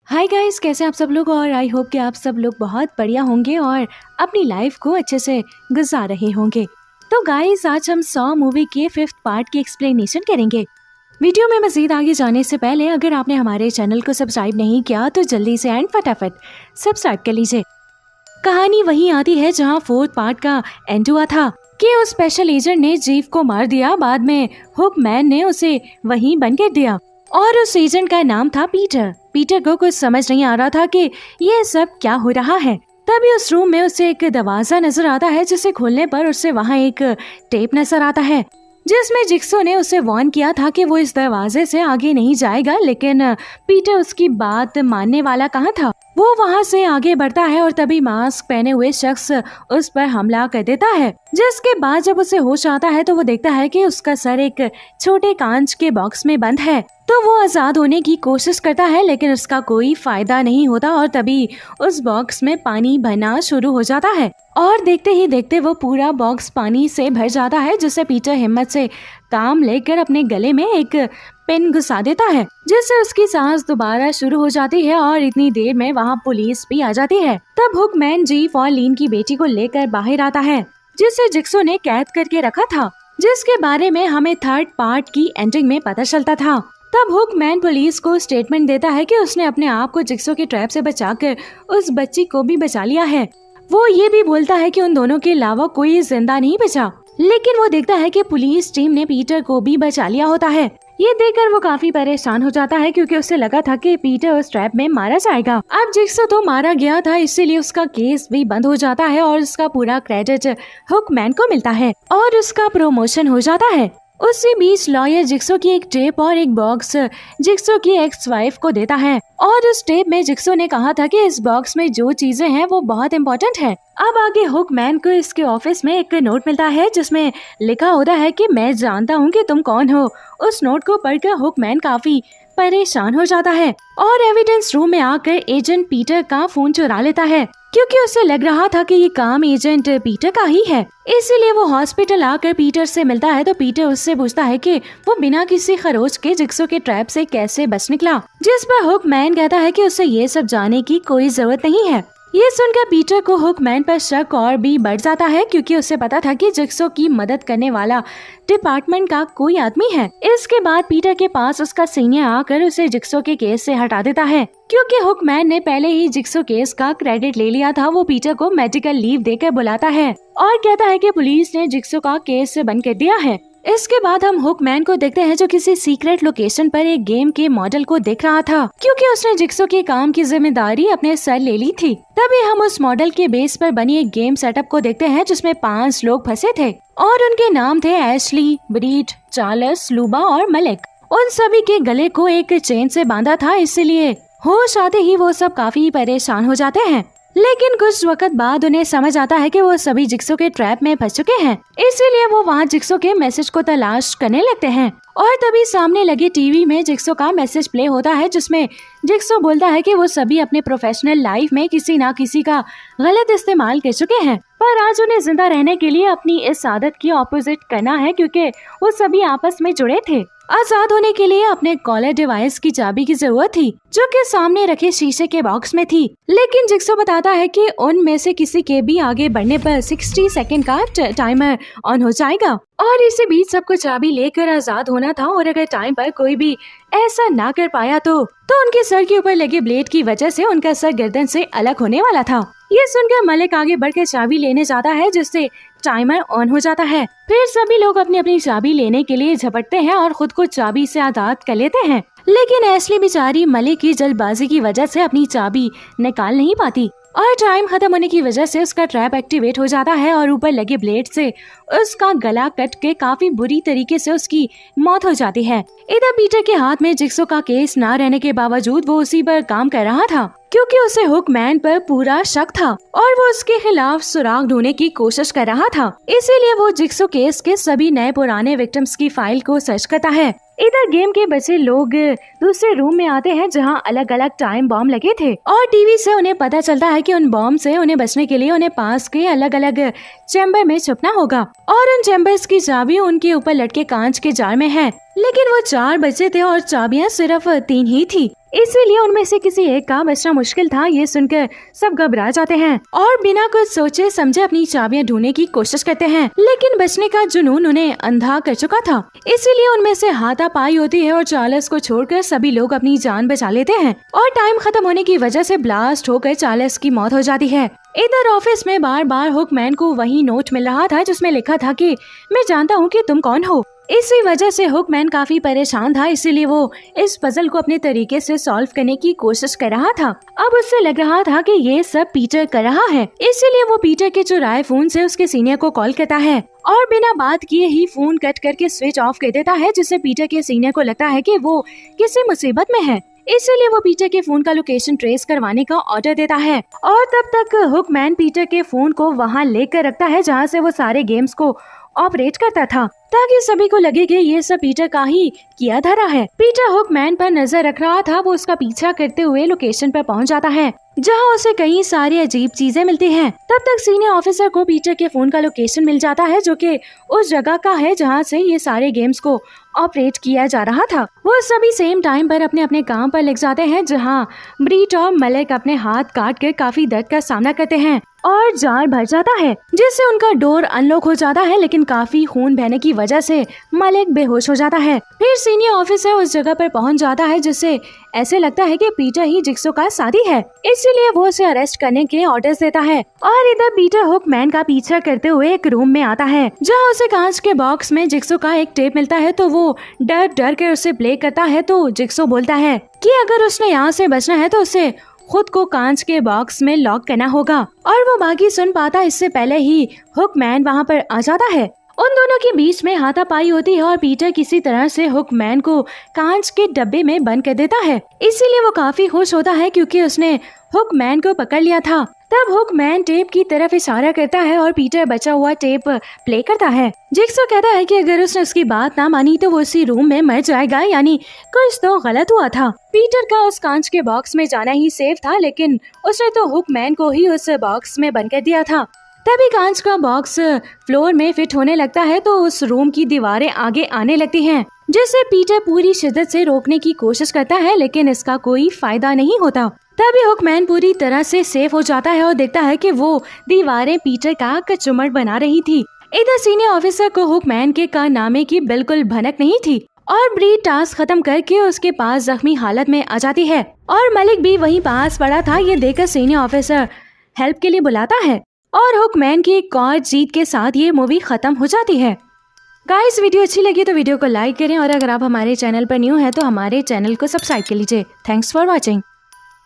Hi guys, कैसे आप सब लोग। और आई होप कि आप सब लोग बहुत बढ़िया होंगे और अपनी लाइफ को अच्छे से गुजार रहे होंगे। तो गाइस, आज हम सॉ मूवी के 5th पार्ट की एक्सप्लेनेशन करेंगे। वीडियो में मजीद आगे जाने से पहले अगर आपने हमारे चैनल को सब्सक्राइब नहीं किया तो जल्दी से एंड फटाफट सब्सक्राइब कर लीजिए। कहानी वहीं आती है जहां 4th पार्ट का एंड हुआ था कि उस स्पेशल एजेंट ने जीव को मार दिया। बाद में हुकमैन ने उसे वहीं बंद कर दिया और उस एजेंट का नाम था पीटर। पीटर को कुछ समझ नहीं आ रहा था कि ये सब क्या हो रहा है। तभी उस रूम में उसे एक दरवाजा नजर आता है जिसे खोलने पर उसे वहाँ एक टेप नजर आता है जिसमें जिक्सो ने उसे वार्न किया था कि वो इस दरवाजे से आगे नहीं जाएगा। लेकिन पीटर उसकी बात मानने वाला कहाँ था। वो वहाँ से आगे बढ़ता है और तभी मास्क पहने हुए शख्स उस पर हमला कर देता है, जिसके बाद जब उसे होश आता है तो वो देखता है कि उसका सर एक छोटे कांच के बॉक्स में बंद है। तो वो आजाद होने की कोशिश करता है लेकिन उसका कोई फायदा नहीं होता और तभी उस बॉक्स में पानी भरना शुरू हो जाता है और देखते ही देखते वो पूरा बॉक्स पानी से भर जाता है, जिससे पीटर हिम्मत से काम लेकर अपने गले में एक पेन घुसा देता है, जिससे उसकी सांस दोबारा शुरू हो जाती है और इतनी देर में वहाँ पुलिस भी आ जाती है। तब हुकमैन जीफ और लीन की बेटी को लेकर बाहर आता है जिसे जिक्सो ने कैद करके रखा था, जिसके बारे में हमें 3rd पार्ट की एंडिंग में पता चलता था। तब हुकमैन पुलिस को स्टेटमेंट देता है कि उसने अपने आप को जिक्सो के ट्रैप से बचाकर उस बच्ची को भी बचा लिया है। वो ये भी बोलता है कि उन दोनों के अलावा कोई जिंदा नहीं बचा, लेकिन वो देखता है कि पुलिस टीम ने पीटर को भी बचा लिया होता है। ये देखकर वो काफी परेशान हो जाता है क्योंकि उसे लगा था कि पीटर उस ट्रैप में मारा जाएगा। अब जिक्सो तो मारा गया था, इसीलिए उसका केस भी बंद हो जाता है और उसका पूरा क्रेडिट हुकमैन को मिलता है और उसका प्रमोशन हो जाता है। उसी बीच लॉयर जिक्सो की एक टेप और एक बॉक्स जिक्सो की एक्स वाइफ को देता है और उस टेप में जिक्सो ने कहा था कि इस बॉक्स में जो चीजें हैं वो बहुत इम्पोर्टेंट है। अब आगे हुकमैन को इसके ऑफिस में एक नोट मिलता है जिसमें लिखा होता है कि मैं जानता हूँ कि तुम कौन हो। उस नोट को पढ़कर हुकमैन काफी परेशान हो जाता है और एविडेंस रूम में आकर एजेंट पीटर का फोन चुरा लेता है क्योंकि उसे लग रहा था कि ये काम एजेंट पीटर का ही है। इसीलिए वो हॉस्पिटल आकर पीटर से मिलता है तो पीटर उससे पूछता है कि वो बिना किसी खरोच के जिक्सो के ट्रैप से कैसे बच निकला, जिस पर हुकमैन कहता है कि उसे ये सब जानने की कोई जरूरत नहीं है। ये सुनकर पीटर को हुकमैन पर शक और भी बढ़ जाता है क्योंकि उसे पता था कि जिक्सो की मदद करने वाला डिपार्टमेंट का कोई आदमी है। इसके बाद पीटर के पास उसका सीनियर आकर उसे जिक्सो के केस से हटा देता है क्योंकि हुकमैन ने पहले ही जिक्सो केस का क्रेडिट ले लिया था। वो पीटर को मेडिकल लीव देकर बुलाता है और कहता है कि पुलिस ने जिक्सो का केस बंद कर दिया है। इसके बाद हम हुकमैन को देखते हैं जो किसी सीक्रेट लोकेशन पर एक गेम के मॉडल को देख रहा था क्योंकि उसने जिक्सो के काम की जिम्मेदारी अपने सर ले ली थी। तभी हम उस मॉडल के बेस पर बनी एक गेम सेटअप को देखते हैं जिसमें 5 लोग फंसे थे और उनके नाम थे एशली, ब्रीट, चार्ल्स, लूबा और मलिक। उन सभी के गले को एक चेन से बांधा था, इसलिए होश आते ही वो सब काफी परेशान हो जाते हैं। लेकिन कुछ वक्त बाद उन्हें समझ आता है कि वो सभी जिक्सो के ट्रैप में फंस चुके हैं, इसीलिए वो वहाँ जिक्सो के मैसेज को तलाश करने लगते हैं और तभी सामने लगे टीवी में जिक्सो का मैसेज प्ले होता है जिसमें जिक्सो बोलता है कि वो सभी अपने प्रोफेशनल लाइफ में किसी ना किसी का गलत इस्तेमाल कर चुके हैं, पर आज उन्हें जिंदा रहने के लिए अपनी इस आदत की ऑपोजिट करना है क्योंकि वो सभी आपस में जुड़े थे। आजाद होने के लिए अपने कॉलर डिवाइस की चाबी की जरूरत थी जो कि सामने रखे शीशे के बॉक्स में थी, लेकिन जिक्सो बताता है कि उनमें से किसी के भी आगे बढ़ने पर 60 सेकंड का टाइमर ऑन हो जाएगा और इसी बीच सबको चाबी लेकर आजाद होना था और अगर टाइम पर कोई भी ऐसा ना कर पाया तो उनके सर के ऊपर लगे ब्लेड की वजह से उनका सर गर्दन से अलग होने वाला था। ये सुनकर मलिक आगे बढ़कर चाबी लेने जाता है जिससे टाइमर ऑन हो जाता है। फिर सभी लोग अपनी अपनी चाबी लेने के लिए झपटते हैं और खुद को चाबी से आजाद कर लेते हैं, लेकिन एशली बेचारी मलिक की जल्दबाजी की वजह से अपनी चाबी निकाल नहीं पाती और टाइम खत्म होने की वजह से उसका ट्रैप एक्टिवेट हो जाता है और ऊपर लगे ब्लेड से उसका गला कट के काफी बुरी तरीके से उसकी मौत हो जाती है। इधर पीटर के हाथ में जिक्सो का केस ना रहने के बावजूद वो उसी पर काम कर रहा था क्योंकि उसे हुकमैन पर पूरा शक था और वो उसके खिलाफ सुराग ढूंढने की कोशिश कर रहा था। इसीलिए वो जिक्सो केस के सभी नए पुराने विक्टिम्स की फाइल को सर्च करता है। इधर गेम के बचे लोग दूसरे रूम में आते हैं जहां अलग अलग टाइम बॉम्ब लगे थे और टीवी से उन्हें पता चलता है कि उन बॉम्ब से उन्हें बचने के लिए उन्हें पास के अलग अलग चैम्बर में छुपना होगा और उन चैम्बर्स की चाबी उनके ऊपर लटके कांच के जार में है। लेकिन वो 4 बचे थे और चाबियां सिर्फ 3 ही थी, इसीलिए उनमें से किसी एक का बचना मुश्किल था। ये सुनकर सब घबरा जाते हैं और बिना कुछ सोचे समझे अपनी चाबियां ढूंढने की कोशिश करते हैं, लेकिन बचने का जुनून उन्हें अंधा कर चुका था, इसीलिए उनमें से हाथापाई होती है और चार्ल्स को छोड़कर सभी लोग अपनी जान बचा लेते हैं और टाइम खत्म होने की वजह से ब्लास्ट होकर चार्ल्स की मौत हो जाती है। इधर ऑफिस में बार बार हुकमैन को वही नोट मिल रहा था जिसमें लिखा था कि मैं जानता हूँ कि तुम कौन हो। इसी वजह से हुकमैन काफी परेशान था, इसीलिए वो इस पजल को अपने तरीके से सॉल्व करने की कोशिश कर रहा था। अब उससे लग रहा था कि ये सब पीटर कर रहा है, इसीलिए वो पीटर के चुराए फोन से उसके सीनियर को कॉल करता है और बिना बात किए ही फोन कट करके स्विच ऑफ कर देता है, जिससे पीटर के सीनियर को लगता है कि वो किसी मुसीबत में है। इसीलिए वो पीटर के फोन का लोकेशन ट्रेस करवाने का ऑर्डर देता है और तब तक हुकमैन पीटर के फोन को वहाँ लेकर रखता है जहाँ से वो सारे गेम्स को ऑपरेट करता था, ताकि सभी को लगे कि ये सब पीटर का ही किया धरा है। पीटर हुकमैन पर नजर रख रहा था, वो उसका पीछा करते हुए लोकेशन पर पहुंच जाता है जहां उसे कई सारी अजीब चीजें मिलती हैं। तब तक सीनियर ऑफिसर को पीटर के फोन का लोकेशन मिल जाता है जो कि उस जगह का है जहां से ये सारे गेम्स को ऑपरेट किया जा रहा था। वो सभी सेम टाइम पर अपने अपने काम पर लग जाते हैं जहां ब्रीट और मलिक अपने हाथ काट कर काफी दर्द का सामना करते हैं और जार भर जाता है, जिससे उनका डोर अनलॉक हो जाता है, लेकिन काफी खून बहने की वजह से मलिक बेहोश हो जाता है। फिर सीनियर ऑफिसर उस जगह पर पहुंच जाता है जिससे ऐसे लगता है कि पीटर ही जिक्सो का साथी है, इसीलिए वो उसे अरेस्ट करने के ऑर्डर्स देता है। और इधर पीटर हुकमैन का पीछा करते हुए एक रूम में आता है जहां उसे कांच के बॉक्स में जिक्सो का एक टेप मिलता है, तो वो डर डर कर उसे प्ले करता है। तो जिक्सो बोलता है कि अगर उसने यहाँ से बचना है तो उसे खुद को कांच के बॉक्स में लॉक करना होगा, और वो बाकी सुन पाता इससे पहले ही हुकमैन वहाँ पर आ जाता है। उन दोनों के बीच में हाथापाई होती है और पीटर किसी तरह से हुकमैन को कांच के डब्बे में बंद कर देता है, इसीलिए वो काफी खुश होता है क्योंकि उसने हुकमैन को पकड़ लिया था। तब हुकमैन टेप की तरफ इशारा करता है और पीटर बचा हुआ टेप प्ले करता है। जिक्सो कहता है कि अगर उसने उसकी बात ना मानी तो वो उसी रूम में मर जाएगा, यानी कुछ तो गलत हुआ था। पीटर का उस कांच के बॉक्स में जाना ही सेफ था, लेकिन उसने तो हुकमैन को ही उस बॉक्स में बंद कर दिया था। तभी कांच का बॉक्स फ्लोर में फिट होने लगता है तो उस रूम की दीवारें आगे आने लगती हैं, जिसे पीटर पूरी शिद्दत से रोकने की कोशिश करता है, लेकिन इसका कोई फायदा नहीं होता। तभी हुकमैन पूरी तरह से सेफ हो जाता है और देखता है कि वो दीवारें पीटर का कचुमड़ बना रही थी। इधर सीनियर ऑफिसर को हुकमैन के कारनामे की बिल्कुल भनक नहीं थी और ब्री टास्क खत्म करके उसके पास जख्मी हालत में आ जाती है और मलिक भी वहीं पास पड़ा था। ये देखकर सीनियर ऑफिसर हेल्प के लिए बुलाता है और हुकमैन की एक और जीत के साथ ये मूवी खत्म हो जाती है। गाइस, वीडियो अच्छी लगी तो वीडियो को लाइक करें और अगर आप हमारे चैनल पर न्यू है तो हमारे चैनल को सब्सक्राइब कर लीजिए। Thanks for watching.